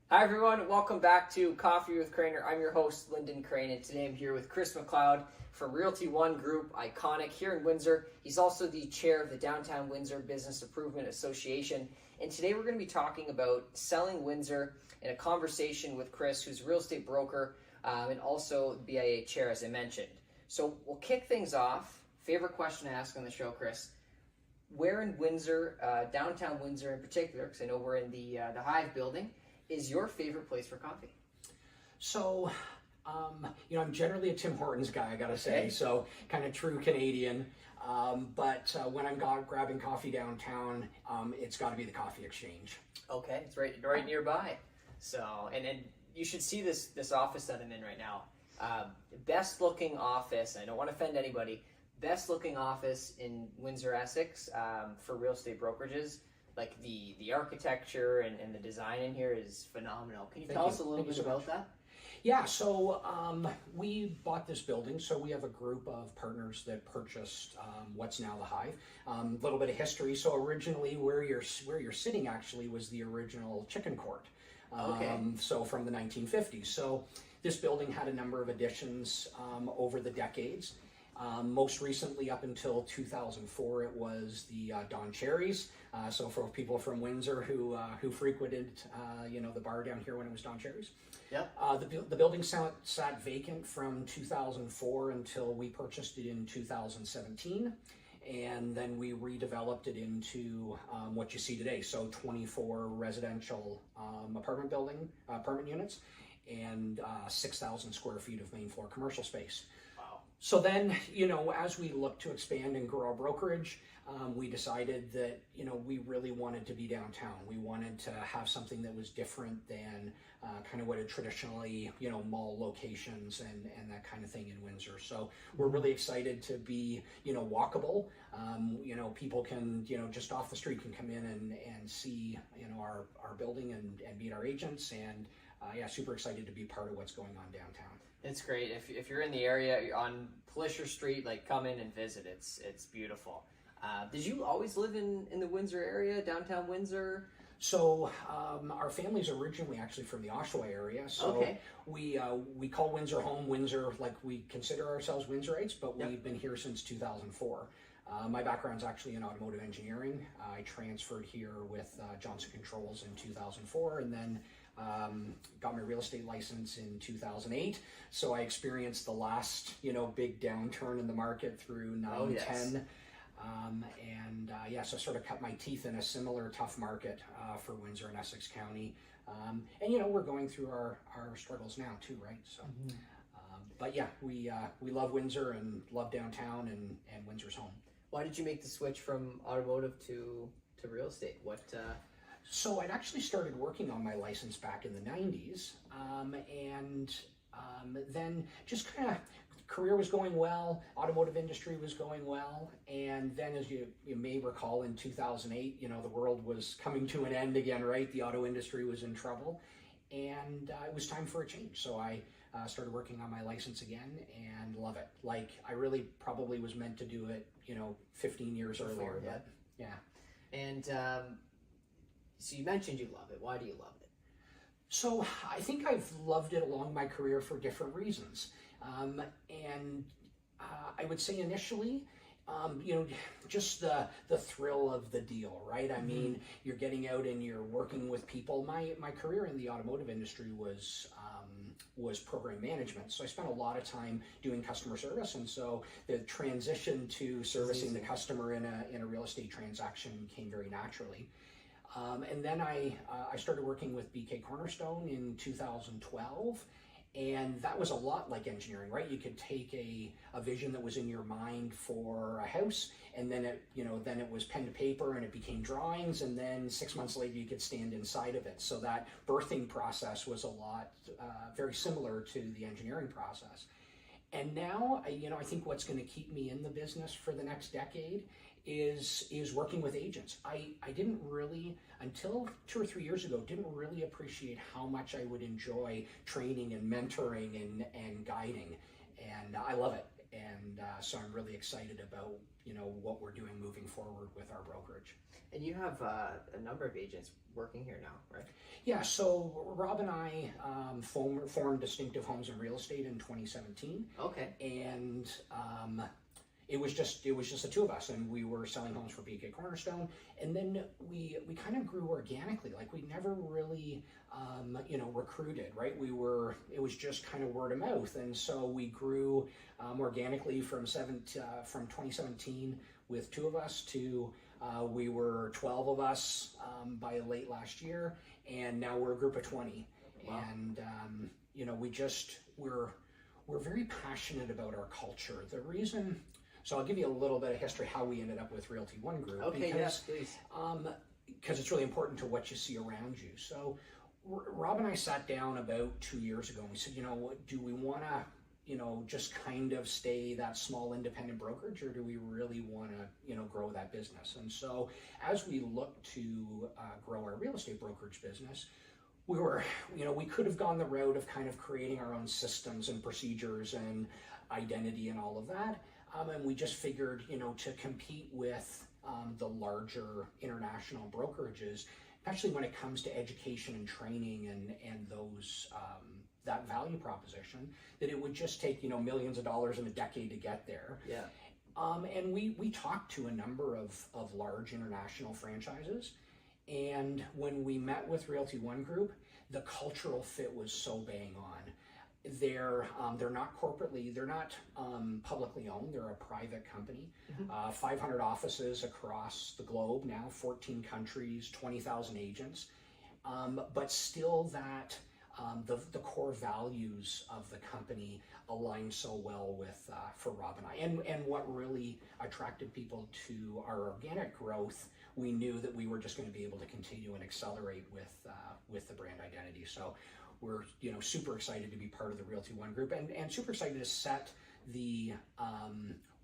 Hi everyone, welcome back to Coffee with Crainer. I'm your host, Lyndon Crane, and today I'm here with Chris MacLeod from Realty One Group, iconic here in Windsor. He's also the chair of the Downtown Windsor Business Improvement Association. And today we're going to be talking about selling Windsor in a conversation with Chris, who's a real estate broker and also the BIA chair, as I mentioned. So we'll kick things off. Favorite question to ask on the show, Chris. Where in Windsor, downtown Windsor in particular, because I know we're in the Hive building, is your favorite place for coffee? So, I'm generally a Tim Hortons guy, I gotta say, so kind of true Canadian. But when I'm grabbing coffee downtown, it's gotta be the Coffee Exchange. Okay, it's right nearby. So, and you should see this office that I'm in right now. Best looking office, I don't want to offend anybody, best looking office in Windsor, Essex for real estate brokerages. Like the architecture and the design in here is phenomenal. Can you tell us a little bit about that? Yeah, so we bought this building, so we have a group of partners that purchased what's now the Hive. A little bit of history. So originally, where you're sitting actually was the original chicken court. So from the 1950s. So this building had a number of additions over the decades. Most recently, up until 2004, it was the Don Cherry's. So for people from Windsor who frequented, the bar down here when it was Don Cherry's. Yep. The building sat vacant from 2004 until we purchased it in 2017, and then we redeveloped it into what you see today. So 24 residential apartment units, and 6,000 square feet of main floor commercial space. So then, as we looked to expand and grow our brokerage, we decided that, we really wanted to be downtown. We wanted to have something that was different than kind of what had traditionally, mall locations and that kind of thing in Windsor. So we're really excited to be, walkable. People can, just off the street can come in and see, our building and meet our agents. And super excited to be part of what's going on downtown. It's great. If you're in the area on Fleischer Street, come in and visit. It's beautiful. Did you always live in the Windsor area, downtown Windsor? So our family's originally actually from the Oshawa area. So we call Windsor home. Windsor, we consider ourselves Windsorites, but we've been here since 2004. My background's actually in automotive engineering. I transferred here with Johnson Controls in 2004, and then got my real estate license in 2008. So I experienced the last, big downturn in the market through 9-10. So I sort of cut my teeth in a similar tough market for Windsor and Essex County. We're going through our struggles now too, right? So, we love Windsor and love downtown, and Windsor's home. Why did you make the switch from automotive to real estate? So I'd actually started working on my license back in the 90s, then just kind of career was going well, automotive industry was going well, and then as you may recall in 2008, the world was coming to an end again, right? The auto industry was in trouble, and it was time for a change. So I started working on my license again and love it. I really probably was meant to do it, 15 years earlier. Yeah. But, yeah. And so you mentioned you love it. Why do you love it? So I think I've loved it along my career for different reasons. I would say initially, just the thrill of the deal, right? I mean, you're getting out and you're working with people. My career in the automotive industry was program management. So I spent a lot of time doing customer service. And so the transition to servicing the customer in a real estate transaction came very naturally. And then I started working with BK Cornerstone in 2012, and that was a lot like engineering, right? You could take a vision that was in your mind for a house, and then it was pen to paper, and it became drawings, and then 6 months later you could stand inside of it. So that birthing process was a lot very similar to the engineering process. And now, I think what's going to keep me in the business for the next decade is working with agents. I didn't really, until 2 or 3 years ago, didn't really appreciate how much I would enjoy training and mentoring and guiding. And I love it. And so I'm really excited about, what we're doing moving forward with our brokerage. And you have a number of agents working here now, right? Yeah, so Rob and I formed Distinctive Homes and Real Estate in 2017. Okay. And it was just the two of us, and we were selling homes for BK Cornerstone. And then we kind of grew organically. Like, we never really recruited, right? It was just kind of word of mouth. And so we grew organically from 2017 with two of us to we were 12 of us by late last year, and now we're a group of 20. Wow. And we're very passionate about our culture. The reason, so I'll give you a little bit of history how we ended up with Realty One Group. Okay, yes, please. Because it's really important to what you see around you. So Rob and I sat down about 2 years ago and we said, do we want to just kind of stay that small independent brokerage, or do we really want to, grow that business? And so as we look to grow our real estate brokerage business, we could have gone the route of kind of creating our own systems and procedures and identity and all of that. And we just figured, to compete with the larger international brokerages, especially when it comes to education and training and those that value proposition, that it would just take millions of dollars in a decade to get there. Yeah. And we talked to a number of large international franchises, and when we met with Realty One Group, the cultural fit was so bang on. They're not publicly owned. They're a private company. Mm-hmm. 500 offices across the globe now, 14 countries, 20,000 agents, but still that. The core values of the company align so well with for Rob and I, and what really attracted people to our organic growth, we knew that we were just going to be able to continue and accelerate with the brand identity. So we're super excited to be part of the Realty One Group, and super excited to set the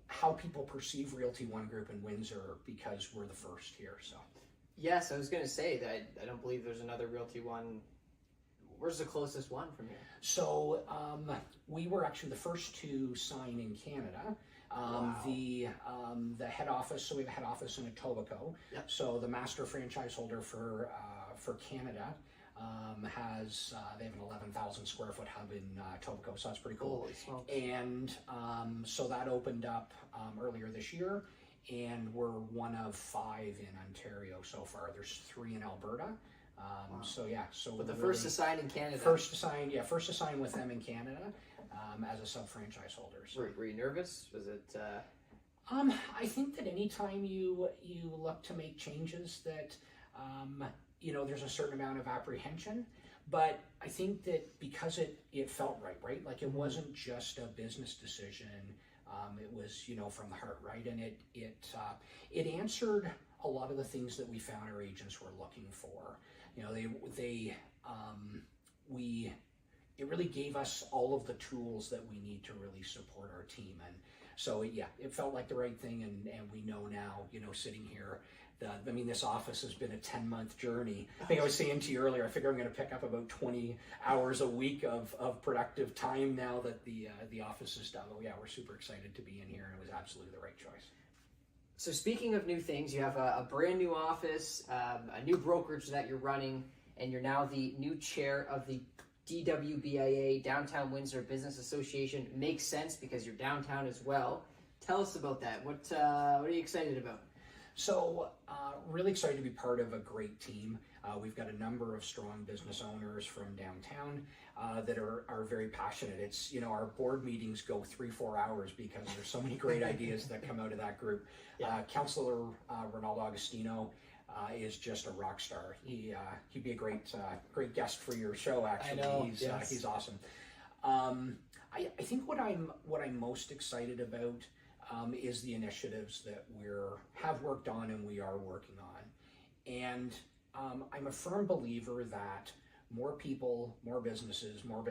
how people perceive Realty One Group in Windsor, because we're the first here. So yes, I was going to say that I don't believe there's another Realty One. Where's the closest one from here? So we were actually the first to sign in Canada. Wow. The head office, so we have a head office in Etobicoke. Yep. So the master franchise holder for Canada has they have an 11,000 square foot hub in Etobicoke, so that's pretty cool. Holy smokes. And so that opened up earlier this year, and we're one of 5 in Ontario so far. There's 3 in Alberta. Wow. But the first to sign in Canada. First to sign with them in Canada as a sub-franchise holder. So. Were you nervous? Was it? I think that anytime you look to make changes, that there's a certain amount of apprehension. But I think that because it felt right? Like, it wasn't just a business decision. It was from the heart, right? And it answered a lot of the things that we found our agents were looking for. It really gave us all of the tools that we need to really support our team. And so, it felt like the right thing. And we know now, sitting here, this office has been a 10-month journey. I think I was saying to you earlier, I figure I'm going to pick up about 20 hours a week of productive time now that the office is done. But we're super excited to be in here, and it was absolutely the right choice. So speaking of new things, you have a brand new office, a new brokerage that you're running, and you're now the new chair of the DWBIA, Downtown Windsor Business Association. Makes sense because you're downtown as well. Tell us about that. What are you excited about? So really excited to be part of a great team. We've got a number of strong business owners from downtown that are very passionate. It's, our board meetings go 3-4 hours because there's so many great ideas that come out of that group. Yeah. Councillor Ronaldo Agostino is just a rock star. He'd be a great guest for your show. Actually, I know. He's awesome. I think what I'm most excited about is the initiatives that have worked on and we are working on. And I'm a firm believer that more people, more businesses, more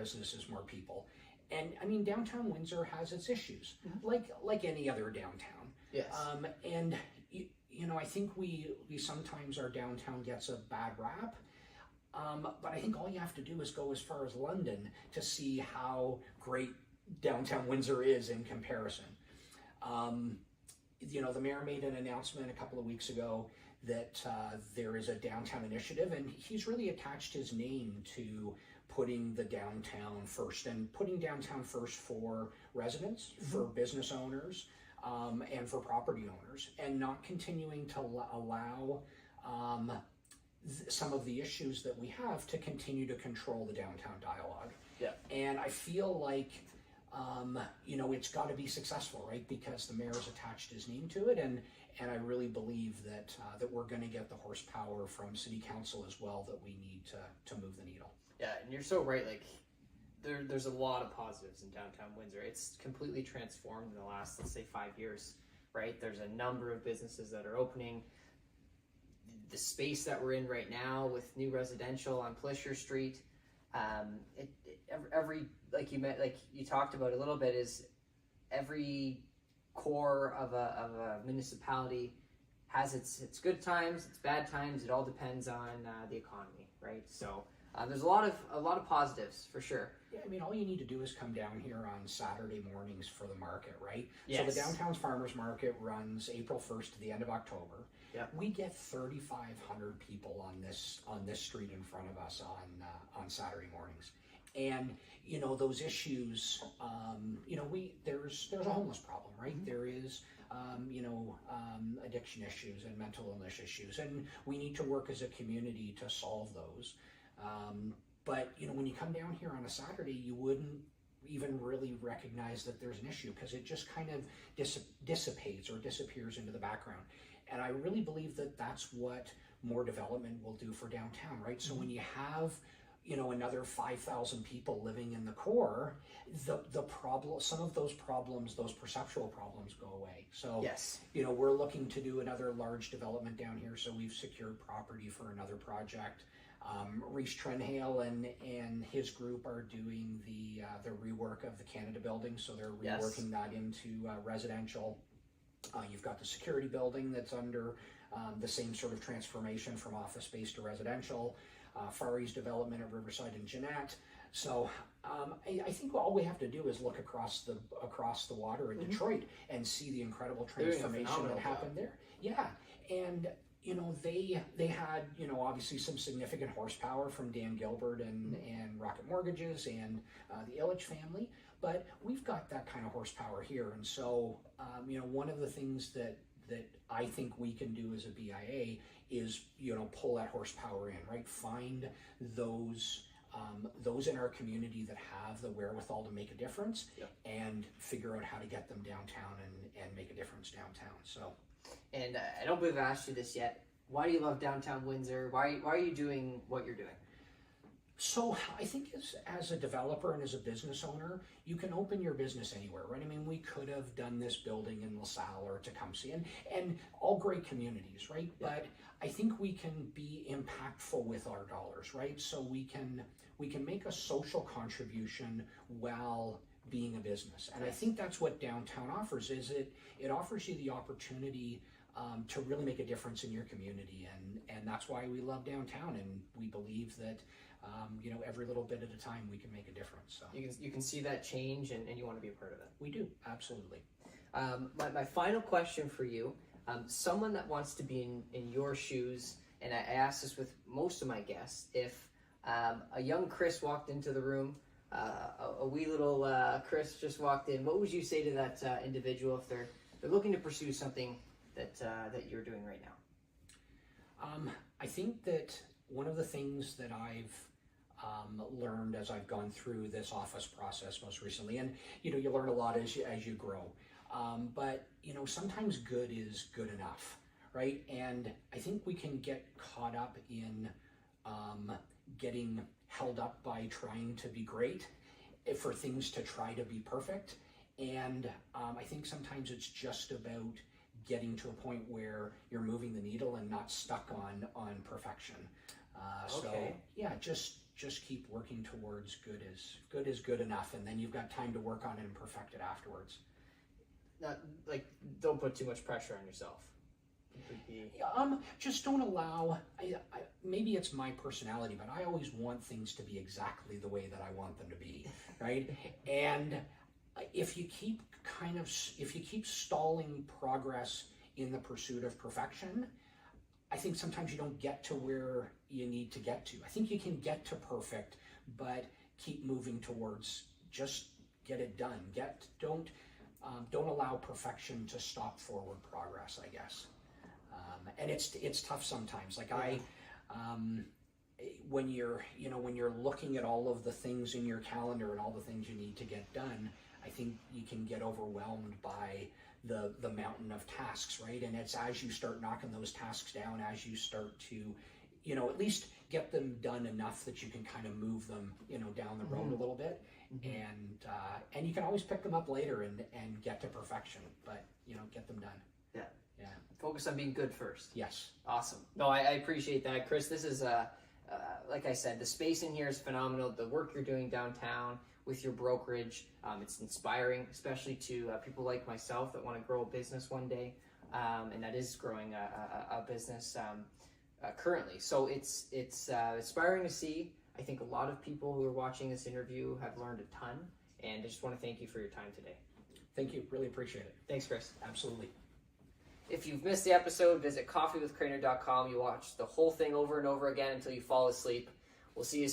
people. And downtown Windsor has its issues, like any other downtown. Yes. And I think we sometimes our downtown gets a bad rap. But I think all you have to do is go as far as London to see how great downtown Windsor is in comparison. The mayor made an announcement a couple of weeks ago that there is a downtown initiative, and he's really attached his name to putting the downtown first, and putting downtown first for residents, for business owners, and for property owners, and not continuing to allow some of the issues that we have to continue to control the downtown dialogue. Yeah. And I feel like, it's got to be successful, right? Because the mayor's attached his name to it, and I really believe that we're going to get the horsepower from city council as well that we need to move the needle. Yeah, and you're so right. Like, there's a lot of positives in downtown Windsor. It's completely transformed in the last, let's say, 5 years, right? There's a number of businesses that are opening. The space that we're in right now with new residential on Plisher Street, every like you talked about a little bit, is every core of a municipality has its good times, its bad times. It all depends on the economy, right? So there's a lot of positives for sure. Yeah, I mean, all you need to do is come down here on Saturday mornings for the market, right? Yes. So the downtown's farmers market runs April 1st to the end of October. Yeah. We get 3,500 people on this street in front of us on Saturday mornings, and those issues. There's a homeless problem, right? Mm-hmm. There is addiction issues and mental illness issues, and we need to work as a community to solve those. But when you come down here on a Saturday, you wouldn't even really recognize that there's an issue, because it just kind of dissipates or disappears into the background. And I really believe that that's what more development will do for downtown, right? So when you have another 5,000 people living in the core, some of those problems, those perceptual problems, go away. So yes, we're looking to do another large development down here, so we've secured property for another project. Reese Trenhale and his group are doing the rework of the Canada building, so they're reworking that into residential. You've got the security building that's under the same sort of transformation from office space to residential. Far East development at Riverside and Jeanette. So I think all we have to do is look across the water in Detroit and see the incredible transformation that happened there. Yeah, and they had obviously some significant horsepower from Dan Gilbert and Rocket Mortgages and the Illich family, but we've got that kind of horsepower here. And so one of the things that I think we can do as a BIA is pull that horsepower in, right? Find those in our community that have the wherewithal to make a difference, and figure out how to get them downtown and make a difference downtown. So. And I don't believe I've asked you this yet. Why do you love downtown Windsor? Why are you doing what you're doing? So I think as a developer and as a business owner, you can open your business anywhere, right? I mean, we could have done this building in LaSalle or Tecumseh, and all great communities, right? Yeah. But I think we can be impactful with our dollars, right? So we can make a social contribution while being a business. And I think that's what downtown offers, is it offers you the opportunity to really make a difference in your community, and that's why we love downtown, and we believe that every little bit at a time we can make a difference. So you can see that change, and you want to be a part of it. We do, absolutely. My final question for you, someone that wants to be in your shoes, and I ask this with most of my guests, if a young Chris walked into the room, a wee little Chris just walked in, what would you say to that individual if they're looking to pursue something that you're doing right now? I think that one of the things that I've learned as I've gone through this office process most recently, and you learn a lot as you grow, but sometimes good is good enough, right? And I think we can get caught up in getting held up by trying to be great, for things to try to be perfect. And I think sometimes it's just about getting to a point where you're moving the needle and not stuck on perfection. So yeah, just keep working towards good is good enough, and then you've got time to work on it and perfect it afterwards. Don't put too much pressure on yourself. Just don't allow. Maybe it's my personality, but I always want things to be exactly the way that I want them to be, right? And if you keep stalling progress in the pursuit of perfection, I think sometimes you don't get to where you need to get to. I think you can get to perfect, but keep moving towards just get it done. Don't allow perfection to stop forward progress, I guess. And it's tough sometimes. Like when you're looking at all of the things in your calendar and all the things you need to get done, I think you can get overwhelmed by the mountain of tasks, right? And it's as you start knocking those tasks down, as you start to, at least get them done enough that you can kind of move them, down the road a little bit. And you can always pick them up later and get to perfection, but get them done. Yeah. Focus on being good first. Yes. Awesome. No, I appreciate that, Chris. This is like I said, the space in here is phenomenal. The work you're doing downtown with your brokerage, it's inspiring, especially to people like myself that want to grow a business one day, and that is growing a business currently. So it's inspiring to see. I think a lot of people who are watching this interview have learned a ton, and I just want to thank you for your time today. Thank you. Really appreciate it. Thanks, Chris. Absolutely. If you've missed the episode, visit coffeewithcrainer.com. You watch the whole thing over and over again until you fall asleep. We'll see you